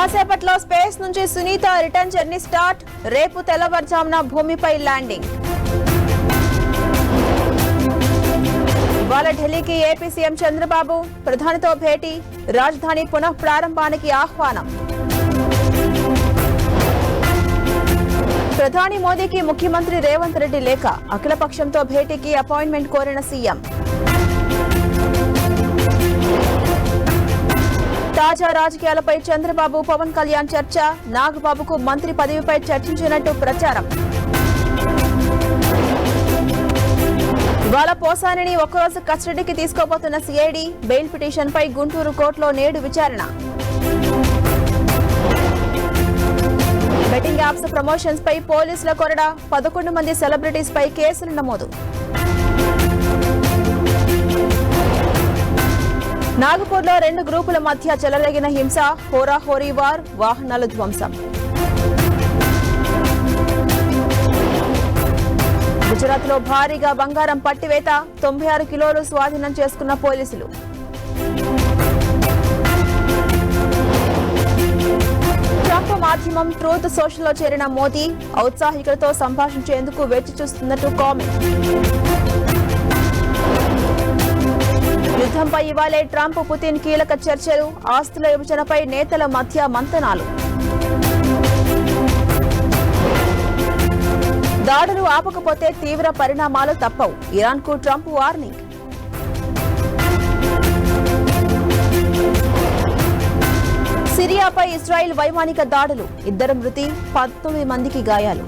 కాసేపట్లో స్పేస్ నుంచి Sunitha return journey start. రేపు తెల్లవారుజామున భూమిపై ల్యాండింగ్. ఇవాళ ఢిల్లీకి ఏపీ సీఎం చంద్రబాబు ప్రధానితో భేటీ. రాజధాని పునః ప్రారంభానికి ఆహ్వానం. ప్రధాని మోదీకి ముఖ్యమంత్రి రేవంత్ రెడ్డి లేఖ. అఖిలపక్షంతో భేటీకి అపాయింట్మెంట్ కోరిన సీఎం. తాజా రాజకీయాలపై చంద్రబాబు పవన్ కళ్యాణ్ చర్చ. నాగబాబుకు మంత్రి పదవిపై చర్చించినట్టు ప్రచారం. ఇవాళ పోసానిని ఒక్కరోజు కస్టడీకి తీసుకోబోతున్న సిఐడి. బెయిల్ పిటిషన్పై గుంటూరు కోర్టులో నేడు విచారణ. బెట్టింగ్ యాప్స్ ప్రమోషన్స్ పై పోలీసుల కొరడా. 11 మంది సెలబ్రిటీస్ పై కేసులు నమోదు. నాగపూర్లో 2 గ్రూపుల మధ్య చెలరేగిన హింస. హోరాహోరీ వార్. వాహనాలు ధ్వంసం. గుజరాత్ లో భారీగా బంగారం పట్టివేత. 96 కిలోలు స్వాధీనం చేసుకున్న పోలీసులు. ట్రంప్ మాధ్యమం ట్రూత్ సోషల్ లో చేరిన మోదీ ఔత్సాహికులతో సంభాషించేందుకు వేచి చూస్తున్నట్టు కామెంట్. యుద్ధంపై ఇవాళే ట్రంప్ పుతిన్ కీలక చర్చలు. ఆస్తుల విభజనపై నేతల మధ్య మంతనాలు. దాడులు ఆపకపోతే తీవ్ర పరిణామాలు తప్పవు. ఇరాన్కు ట్రంప్ వార్నింగ్. సిరియాపై ఇజ్రాయిల్ వైమానిక దాడులు. 2 మృతి, 19 మందికి గాయాలు.